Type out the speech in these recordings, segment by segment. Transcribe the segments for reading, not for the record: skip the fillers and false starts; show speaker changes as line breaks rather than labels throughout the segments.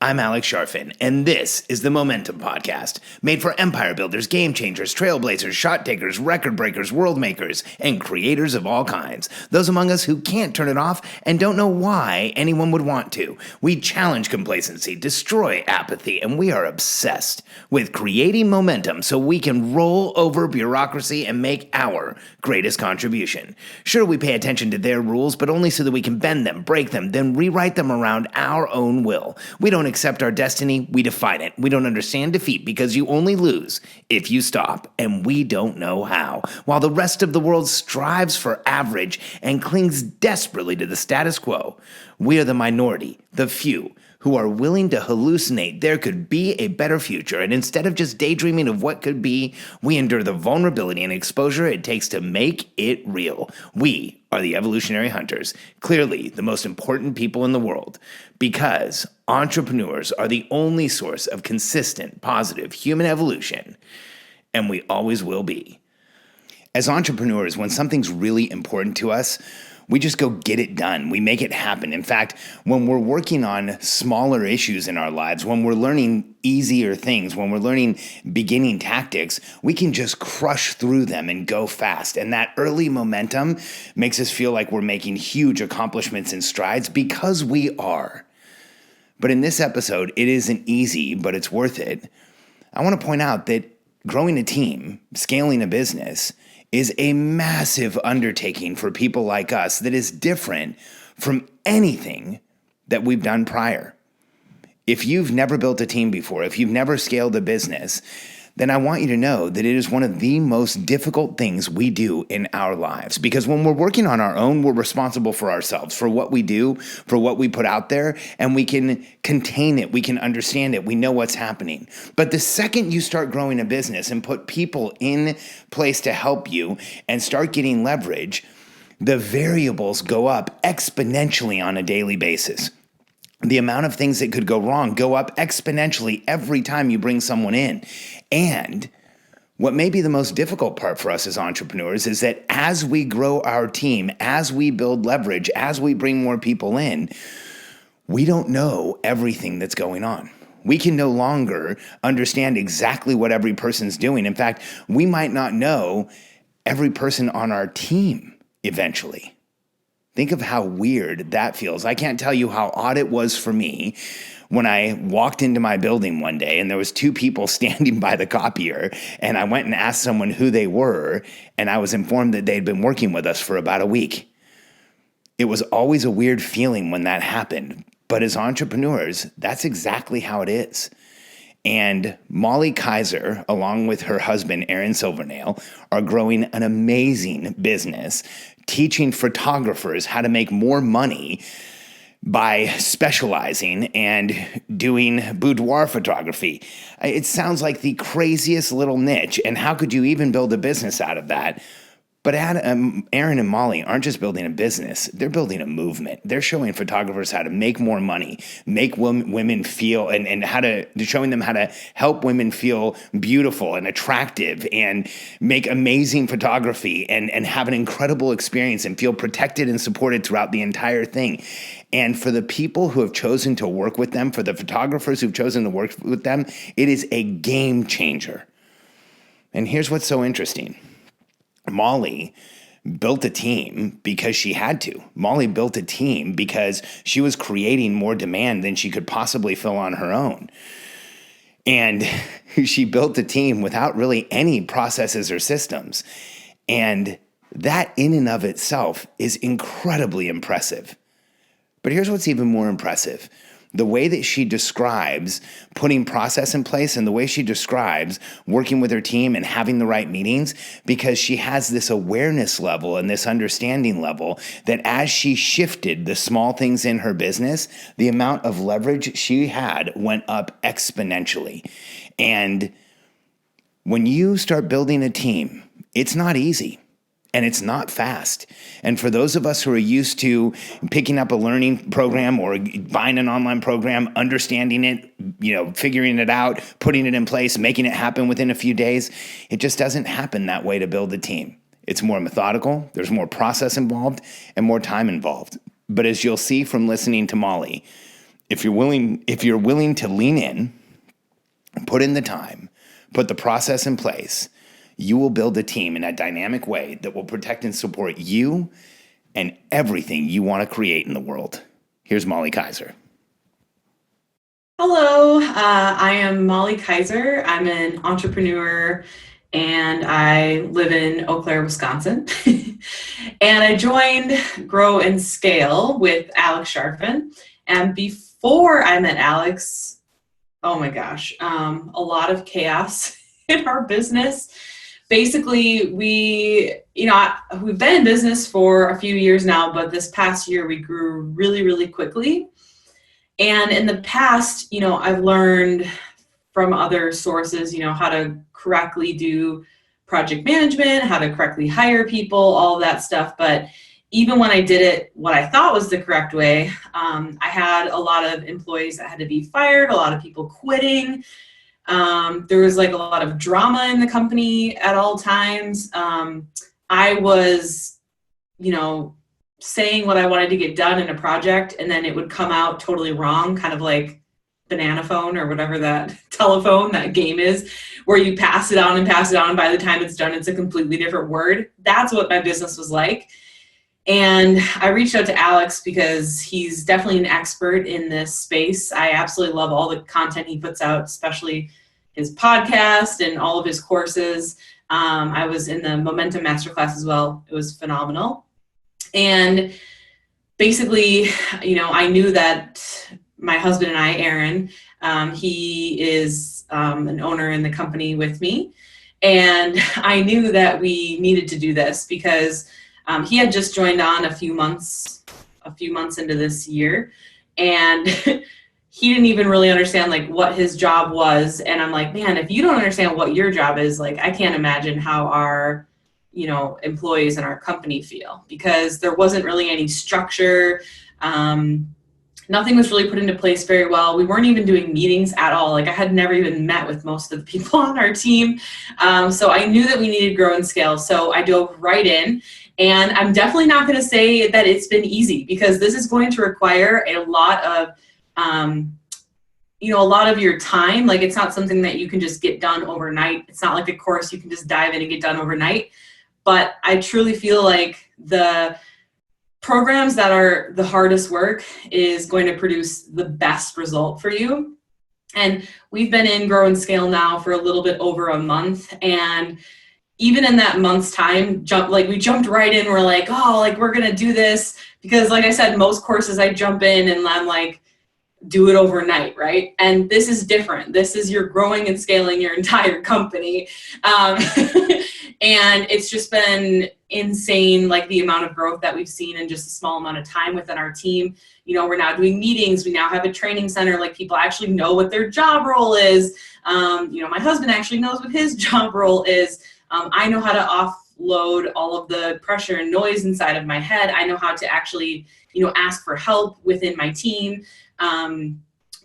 I'm Alex Sharfin, and this is the Momentum Podcast, made for empire builders, game changers, trailblazers, shot takers, record breakers, world makers, and creators of all kinds. Those among us who can't turn it off and don't know why anyone would want to. We challenge complacency, destroy apathy, and we are obsessed with creating momentum so we can roll over bureaucracy and make our greatest contribution. Sure, we pay attention to their rules, but only so that we can bend them, break them, then rewrite them around our own will. We don't accept our destiny, we define it. We don't understand defeat because you only lose if you stop, and we don't know how. While the rest of the world strives for average and clings desperately to the status quo, we are the minority, the few, who are willing to hallucinate there could be a better future, and instead of just daydreaming of what could be, we endure the vulnerability and exposure it takes to make it real. We are the evolutionary hunters, clearly the most important people in the world, because entrepreneurs are the only source of consistent, positive human evolution, and we always will be. As entrepreneurs, when something's really important to us, we just go get it done. We make it happen. In fact, when we're working on smaller issues in our lives, when we're learning easier things, when we're learning beginning tactics, we can just crush through them and go fast. And that early momentum makes us feel like we're making huge accomplishments and strides because we are. But in this episode, it isn't easy, but it's worth it. I want to point out that growing a team, scaling a business, is a massive undertaking for people like us that is different from anything that we've done prior. If you've never built a team before, if you've never scaled a business, then I want you to know that it is one of the most difficult things we do in our lives. Because when we're working on our own, we're responsible for ourselves, for what we do, for what we put out there, and we can contain it, we can understand it, we know what's happening. But the second you start growing a business and put people in place to help you and start getting leverage, the variables go up exponentially on a daily basis. The amount of things that could go wrong go up exponentially every time you bring someone in. And what may be the most difficult part for us as entrepreneurs is that as we grow our team, as we build leverage, as we bring more people in, we don't know everything that's going on. We can no longer understand exactly what every person's doing. In fact, we might not know every person on our team eventually. Think of how weird that feels. I can't tell you how odd it was for me when I walked into my building one day and there was two people standing by the copier, and I went and asked someone who they were, and I was informed that they'd been working with us for about a week. It was always a weird feeling when that happened, but as entrepreneurs, that's exactly how it is. And Molly Kaiser, along with her husband, Aaron Silvernale, are growing an amazing business, teaching photographers how to make more money by specializing and doing boudoir photography. It sounds like the craziest little niche, and how could you even build a business out of that? But Aaron and Molly aren't just building a business, they're building a movement. They're showing photographers how to make more money, make women feel, and they're showing them how to help women feel beautiful and attractive and make amazing photography and have an incredible experience and feel protected and supported throughout the entire thing. And for the people who have chosen to work with them, for the photographers who've chosen to work with them, it is a game changer. And here's what's so interesting. Molly built a team because she had to. Molly built a team because she was creating more demand than she could possibly fill on her own. And she built a team without really any processes or systems. And that in and of itself is incredibly impressive. But here's what's even more impressive. The way that she describes putting process in place and the way she describes working with her team and having the right meetings, because she has this awareness level and this understanding level that as she shifted the small things in her business, the amount of leverage she had went up exponentially. And when you start building a team, it's not easy. And it's not fast. And for those of us who are used to picking up a learning program or buying an online program, understanding it, figuring it out, putting it in place, making it happen within a few days, it just doesn't happen that way to build a team. It's more methodical, there's more process involved, and more time involved. But as you'll see from listening to Molly, If you're willing to lean in, put in the time, put the process in place, you will build a team in a dynamic way that will protect and support you and everything you want to create in the world. Here's Molly Kaiser.
Hello, I am Molly Kaiser. I'm an entrepreneur and I live in Eau Claire, Wisconsin. And I joined Grow and Scale with Alex Sharfin. And before I met Alex, oh my gosh, a lot of chaos in our business. Basically, we've been in business for a few years now, but this past year we grew really, really quickly. And in the past, I've learned from other sources, how to correctly do project management, how to correctly hire people, all of that stuff. But even when I did it what I thought was the correct way, I had a lot of employees that had to be fired, a lot of people quitting. There was like a lot of drama in the company at all times. I was, saying what I wanted to get done in a project, and then it would come out totally wrong, kind of like banana phone or whatever that telephone, that game is, where you pass it on and pass it on, and by the time it's done, it's a completely different word. That's what my business was like. And I reached out to Alex because he's definitely an expert in this space. I absolutely love all the content he puts out, especially his podcast and all of his courses. I was in the Momentum Masterclass as well. It was phenomenal. And basically, I knew that my husband and I, Aaron, he is an owner in the company with me. And I knew that we needed to do this because he had just joined on a few months into this year. And he didn't even really understand like what his job was. And I'm like, man, if you don't understand what your job is, like, I can't imagine how our employees in our company feel, because there wasn't really any structure. Nothing was really put into place very well. We weren't even doing meetings at all. Like, I had never even met with most of the people on our team. So I knew that we needed to grow and scale. So I dove right in, and I'm definitely not going to say that it's been easy, because this is going to require a lot of, a lot of your time. Like, it's not something that you can just get done overnight. It's not like a course you can just dive in and get done overnight. But I truly feel like the programs that are the hardest work is going to produce the best result for you. And we've been in Grow and Scale now for a little bit over a month. And even in that month's time, we jumped right in. We're like, we're going to do this. Because like I said, most courses I jump in and I'm like, do it overnight, right? And this is different. This is you're growing and scaling your entire company. And it's just been insane, like the amount of growth that we've seen in just a small amount of time within our team. We're now doing meetings. We now have a training center. Like, people actually know what their job role is. My husband actually knows what his job role is. I know how to offload all of the pressure and noise inside of my head. I know how to actually, ask for help within my team.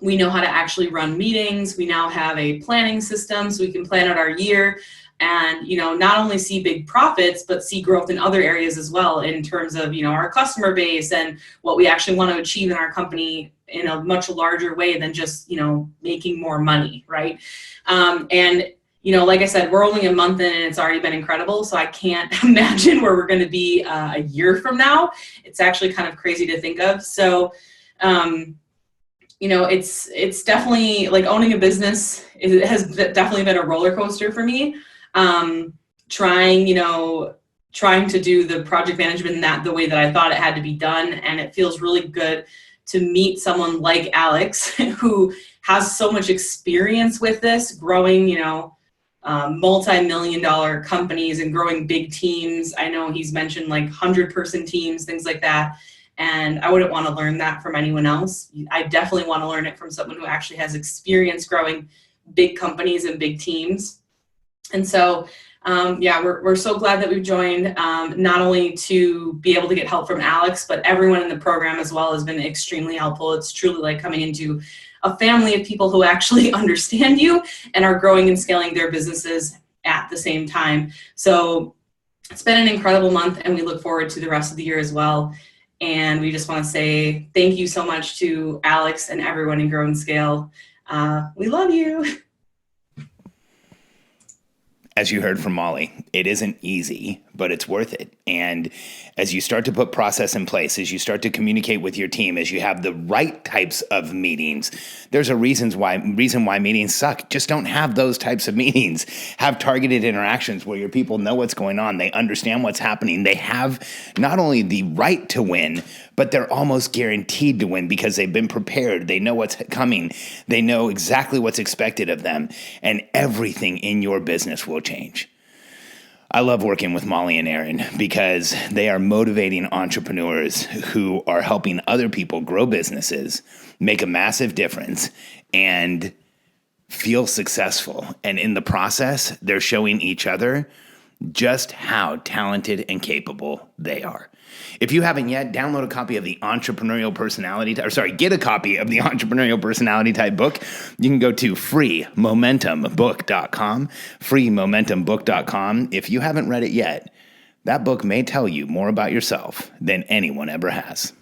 We know how to actually run meetings. We now have a planning system so we can plan out our year and, not only see big profits, but see growth in other areas as well, in terms of, our customer base and what we actually want to achieve in our company in a much larger way than just, making more money, right? And like I said, we're only a month in and it's already been incredible. So I can't imagine where we're going to be a year from now. It's actually kind of crazy to think of. So, it's definitely like owning a business. It has definitely been a roller coaster for me. Trying to do the project management the way that I thought it had to be done. And it feels really good to meet someone like Alex, who has so much experience with this, growing, multi-million-dollar companies and growing big teams. I know he's mentioned like 100-person teams, things like that. And I wouldn't want to learn that from anyone else. I definitely want to learn it from someone who actually has experience growing big companies and big teams. And so, we're so glad that we've joined, not only to be able to get help from Alex, but everyone in the program as well has been extremely helpful. It's truly like coming into a family of people who actually understand you and are growing and scaling their businesses at the same time. So it's been an incredible month, and we look forward to the rest of the year as well. And we just want to say thank you so much to Alex and everyone in Grow and Scale. We love you.
As you heard from Molly, it isn't easy, but it's worth it. And as you start to put process in place, as you start to communicate with your team, as you have the right types of meetings, there's a reason why meetings suck. Just don't have those types of meetings. Have targeted interactions where your people know what's going on. They understand what's happening. They have not only the right to win, but they're almost guaranteed to win because they've been prepared. They know what's coming. They know exactly what's expected of them. And everything in your business will change. I love working with Molly and Aaron because they are motivating entrepreneurs who are helping other people grow businesses, make a massive difference, and feel successful. And in the process, they're showing each other just how talented and capable they are. If you haven't yet, download a copy of the Entrepreneurial Personality Type, get a copy of the Entrepreneurial Personality Type book. You can go to freemomentumbook.com, freemomentumbook.com. If you haven't read it yet, that book may tell you more about yourself than anyone ever has.